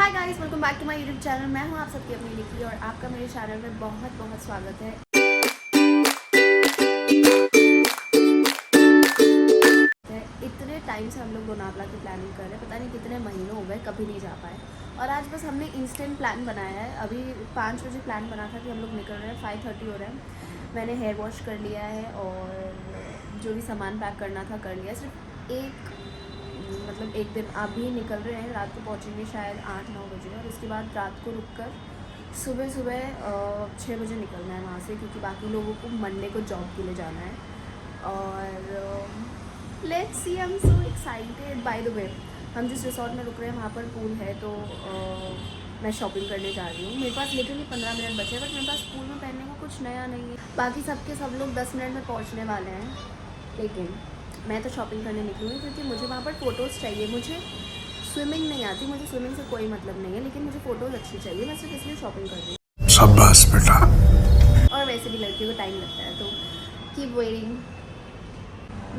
Hi guys, welcome back to my YouTube channel. मैं हूं आप सबकी अपनी निकी और आपका मेरे चैनल में बहुत बहुत स्वागत है। इतने टाइम से हम लोग लोनावला की प्लानिंग कर रहे हैं, पता नहीं कितने महीनों हो गए, कभी नहीं जा पाए। और आज बस हमने इंस्टेंट प्लान बनाया है। अभी 5 बजे प्लान बना था कि हम लोग निकल रहे हैं, 5:30 हो रहे हैं। मैंने हेयर वॉश कर लिया है और जो भी सामान पैक करना था कर लिया। सिर्फ एक दिन अभी निकल रहे हैं, रात को पहुंचेंगे शायद 8-9 बजे और उसके बाद रात को रुककर सुबह 6 बजे निकलना है वहाँ से, क्योंकि बाकी लोगों को मंडे को जॉब के लिए जाना है। और let's see, I am so excited. By the way, हम जिस रिसोर्ट में रुक रहे हैं वहाँ पर पूल है, तो मैं शॉपिंग करने जा रही हूँ। मेरे पास लिटरली 15 मिनट बचे हैं, बट मेरे पास पूल में पहनने को कुछ नया नहीं है। बाकी सब लोग 10 मिनट में पहुँचने वाले हैं, लेकिन मैं तो शॉपिंग करने निकलूँगी क्योंकि मुझे वहाँ पर फ़ोटोज़ चाहिए। मुझे स्विमिंग नहीं आती, मुझे स्विमिंग से कोई मतलब नहीं है, लेकिन मुझे फ़ोटोज़ अच्छी चाहिए। मैं सिर्फ इसलिए शॉपिंग कर रही हूँ। शाबाश बेटा। और वैसे भी लड़कियों को टाइम लगता है, तो कीप वेटिंग।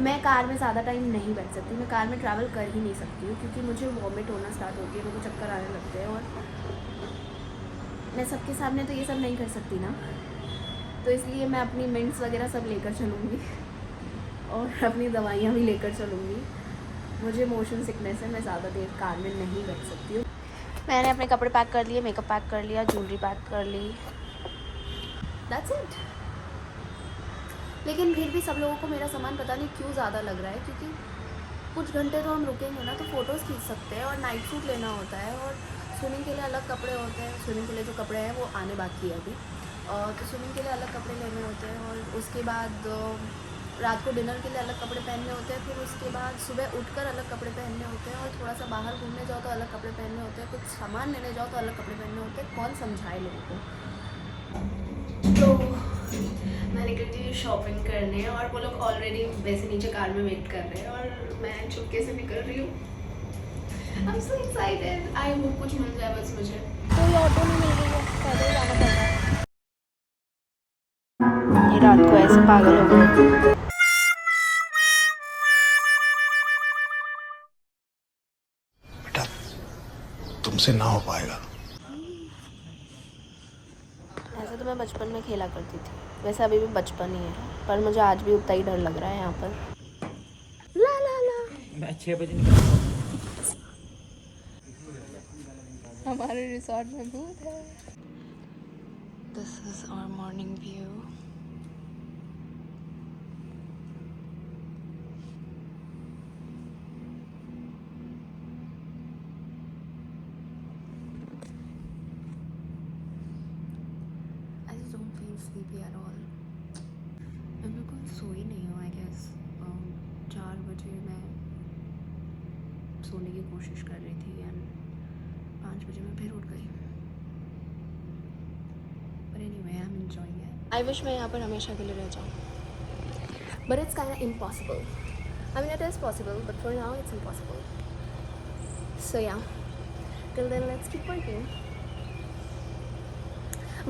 मैं कार में ज़्यादा टाइम नहीं बैठ सकती, मैं कार में ट्रैवल कर ही नहीं सकती हूँ क्योंकि मुझे वॉमिट होना स्टार्ट होती है, मेरे को चक्कर आने लगते हैं। और मैं सबके सामने तो ये सब नहीं कर सकती ना, तो इसलिए मैं अपनी मिंट्स वगैरह सब लेकर चलूँगी और अपनी दवाइयाँ भी लेकर चलूँगी। मुझे मोशन सिकनेस है, मैं ज़्यादा देर कार में नहीं बैठ सकती हूँ। मैंने अपने कपड़े पैक कर लिए, मेकअप पैक कर लिया, ज्वेलरी पैक कर ली, दैट्स इट। लेकिन फिर भी सब लोगों को मेरा सामान पता नहीं क्यों ज़्यादा लग रहा है, क्योंकि कुछ घंटे तो हम रुकेंगे ना, तो फ़ोटोज़ खींच सकते हैं और नाइट सूट लेना होता है और स्विमिंग के लिए अलग कपड़े होते हैं। स्विमिंग के लिए जो कपड़े हैं वो आने बाकी है अभी, तो स्विमिंग के लिए अलग कपड़े लेने होते हैं और उसके बाद रात को डिनर के लिए अलग कपड़े पहनने होते हैं। फिर उसके बाद सुबह उठकर अलग कपड़े पहनने होते हैं और थोड़ा सा बाहर घूमने जाओ तो अलग कपड़े पहनने होते हैं, कुछ सामान लेने जाओ तो अलग कपड़े पहनने होते हैं। कौन समझाए लोगों को। तो मैं निकलती हूँ शॉपिंग करने और वो लोग ऑलरेडी वैसे नीचे कार में वेट कर रहे हैं और मैं चुपके से निकल रही हूँ। आई am so excited. I hope कुछ मिल जाए बस मुझे। कोई ऑटो नहीं मिल रही है, पैदल जाना पड़ रहा है। ये रात को ऐसे पागल हो गए। बेटा तुमसे ना हो पाएगा। ऐसे तो मैं बचपन में खेला करती थी, वैसे अभी भी बचपन ही है, पर मुझे आज भी उतना ही डर लग रहा है यहाँ पर। ला ला ला, मैं 6 बजे निकलूँगा। हमारे रिसोर्ट में भूत है। This is our morning view. I just don't feel sleepy at all. मैं बिल्कुल सोई नहीं हूँ। आई गेस 4 बजे मैं सोने की कोशिश कर रही थी एंड 5 बजे मैं फिर उठ गई। But anyway, I'm enjoying it. I wish मैं यहाँ पर हमेशा के लिए रह जाऊँ, but it's kind of impossible. I mean, it is possible, but for now it's impossible. So yeah, till then let's keep working.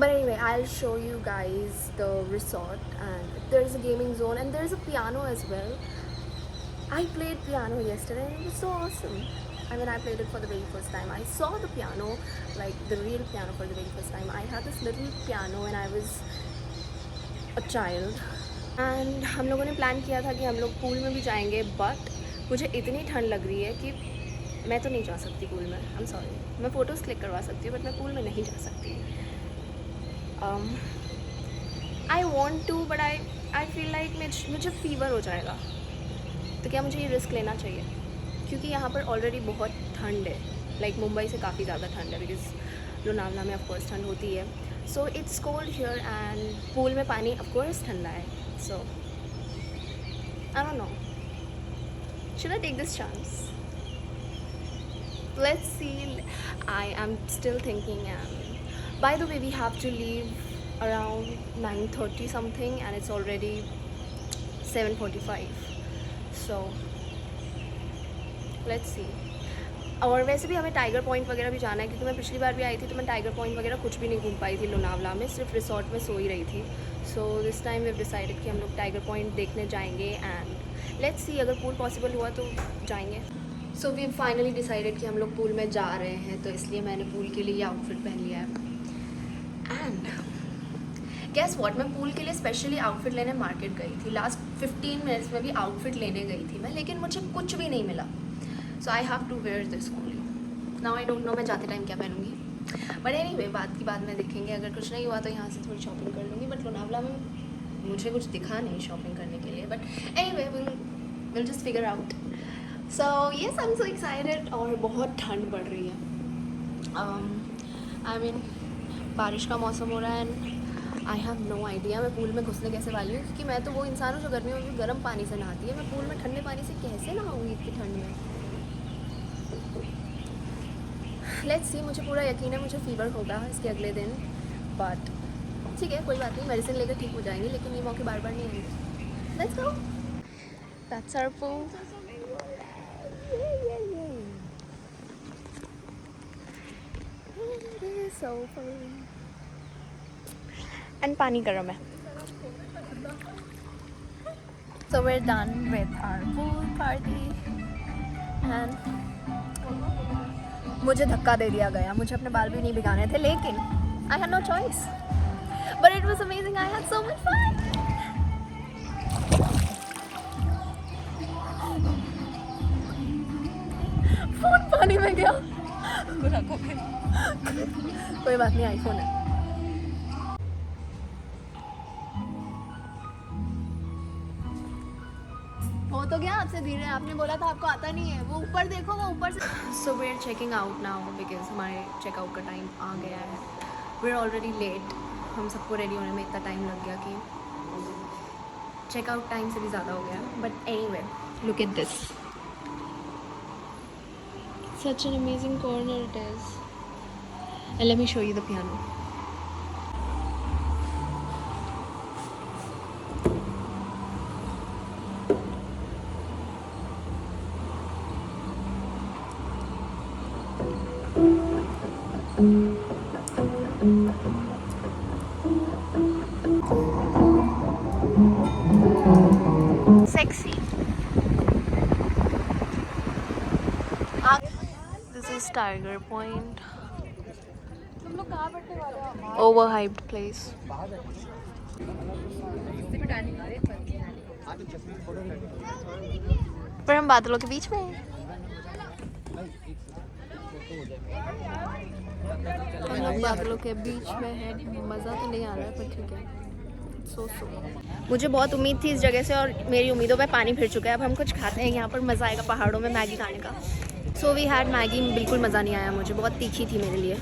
But anyway, I'll show you guys the resort, and there's a gaming zone and there's a piano as well. I played piano yesterday and it was so awesome. I mean, I played it for the very first time. I saw the piano, like the real piano, for the very first time. I had this little piano when I was a child. And हम लोगों ने plan किया था कि हम लोग pool में भी जाएंगे, बट मुझे इतनी ठंड लग रही है कि मैं तो नहीं जा सकती पूल में। आई एम सॉरी, मैं फ़ोटोज़ क्लिक करवा सकती हूँ बट मैं पूल में नहीं जा सकती। I want to, but I feel like मुझे फ़ीवर हो जाएगा, तो क्या मुझे ये रिस्क लेना चाहिए? क्योंकि यहाँ पर ऑलरेडी बहुत ठंड है, लाइक मुंबई से काफ़ी ज़्यादा ठंड है, बिकॉज लोनावला में ऑफकोर्स ठंड होती है। So it's cold here and pool में पानी ऑफकोर्स ठंडा है। So I don't know, should I take this chance? Let's see. I am still thinking, and by the way, we have to leave around 9:30 something and it's already 7:45. So let's see. और वैसे भी हमें tiger point वगैरह भी जाना है, क्योंकि मैं पिछली बार भी आई थी तो मैं टाइगर पॉइंट वगैरह कुछ भी नहीं घूम पाई थी लोनावला में, सिर्फ रिसोर्ट में सो ही रही थी। So this time we have decided कि हम लोग टाइगर पॉइंट देखने जाएंगे एंड लेट्स सी, अगर पूल पॉसिबल हुआ तो जाएंगे। सो वी फाइनली डिसाइडेड कि हम लोग पूल में जा रहे हैं, तो इसलिए मैंने पूल के लिए ये आउटफिट पहन लिया है। एंड गेस व्हाट, मैं पूल के लिए स्पेशली आउटफिट लेने मार्केट गई थी। लास्ट 15 मिनट्स में भी आउटफिट लेने गई थी मैं, लेकिन मुझे कुछ भी नहीं मिला। So I have to wear this only. Now I don't know मैं जाते टाइम क्या पहनूंगी, बट एनीवे बात की बाद में देखेंगे। अगर कुछ नहीं हुआ तो यहाँ से थोड़ी शॉपिंग कर लूँगी। बट लोनावला में मुझे कुछ दिखा नहीं शॉपिंग करने के लिए, but anyway will just figure out. So yes, I am so excited. और बहुत ठंड पड़ रही है। आई मीन बारिश का मौसम हो रहा है and I have no idea मैं पूल में घुसने कैसे वाली हूँ, क्योंकि मैं तो वो इंसान हूँ जो गर्मियों में गर्म पानी से नहाती है। मैं पूल में ठंडे पानी से कैसे नहाऊंगी इतनी ठंड में। लेट्स सी, मुझे पूरा यकीन है मुझे फीवर होगा इसके अगले दिन, बट ठीक है कोई बात नहीं, मेडिसिन लेकर ठीक हो जाएंगे, लेकिन ये मौके बार बार नहीं आएंगे। Let's go, that's our pool. So fun. And पानी गर्म है। So we're done with our pool party and मुझे धक्का दे दिया गया। मुझे अपने बाल भी नहीं भिगाने थे, लेकिन I had no choice. But it was amazing. I had so much fun. Phone पानी में गया। कोई बात नहीं, आईफोन है। हो तो गया आपसे धीरे, आपने बोला था आपको आता नहीं है। वो ऊपर देखो, वो ऊपर से। So we are checking out now because हमारे चेकआउट का टाइम आ गया है। We are already late. हम सबको रेडी होने में इतना टाइम लग गया कि चेकआउट टाइम से भी ज़्यादा हो गया। But anyway, look at this, such an amazing corner it is. And let me show you the piano. Sexy. This is Tiger Point. Overhyped place. पर हम बादलों के बीच में हैं। हम लोग बादलों के बीच में हैं। मज़ा तो नहीं आ रहा है पर ठीक है। मुझे बहुत उम्मीद थी इस जगह से और मेरी उम्मीदों पे पानी फिर चुका है। अब हम कुछ खाते हैं, यहाँ पर मज़ा आएगा पहाड़ों में मैगी खाने का। सो वी हैड मैगी, बिल्कुल मज़ा नहीं आया मुझे, बहुत तीखी थी मेरे लिए।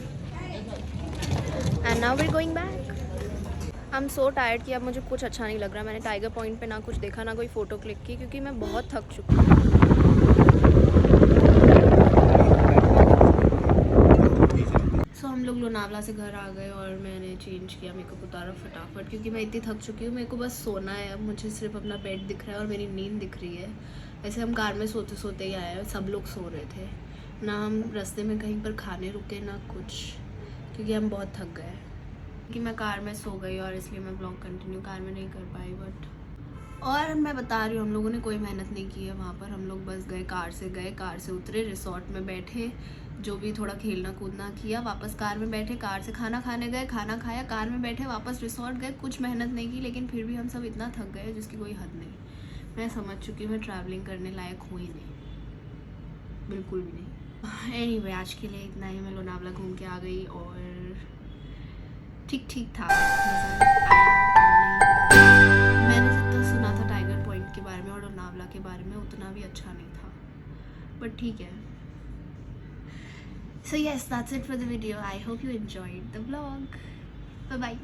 And now we are going back. I am so tired कि अब मुझे कुछ अच्छा नहीं लग रहा। मैंने टाइगर पॉइंट पे ना कुछ देखा ना कोई फ़ोटो क्लिक की, क्योंकि मैं बहुत थक चुकी हूँ। सो हम लोग लोनावला से घर आ गए और मैंने चेंज किया, मेकअप उतारा फटाफट, क्योंकि मैं इतनी थक चुकी हूँ। मेरे को बस सोना है अब। मुझे सिर्फ अपना बेड दिख रहा है और मेरी नींद दिख रही है। ऐसे हम कार में सोते सोते ही आए हैं, सब लोग सो रहे थे ना। हम रास्ते में कहीं पर खाने रुके ना कुछ, क्योंकि हम बहुत थक गए। कि मैं कार में सो गई और इसलिए मैं ब्लॉग कंटिन्यू कार में नहीं कर पाई। बट और मैं बता रही हूँ, हम लोगों ने कोई मेहनत नहीं की है वहाँ पर। हम लोग बस गए, कार से उतरे, रिसोर्ट में बैठे, जो भी थोड़ा खेलना कूदना किया, वापस कार में बैठे, कार से खाना खाने गए, खाना खाया, कार में बैठे, वापस रिसोर्ट गए। कुछ मेहनत नहीं की, लेकिन फिर भी हम सब इतना थक गए जिसकी कोई हद नहीं। मैं समझ चुकी हूँ मैं ट्रैवलिंग करने लायक हूँ ही नहीं, बिल्कुल भी नहीं। एनीवे, आज के लिए इतना ही। मैं लोनावला घूम के आ गई और ठीक था। मैंने जितना सुना था टाइगर पॉइंट के बारे में और लोनावला के बारे में, उतना भी अच्छा नहीं था, बट ठीक है। So yes, that's it for the video. I hope you enjoyed the vlog. Bye bye.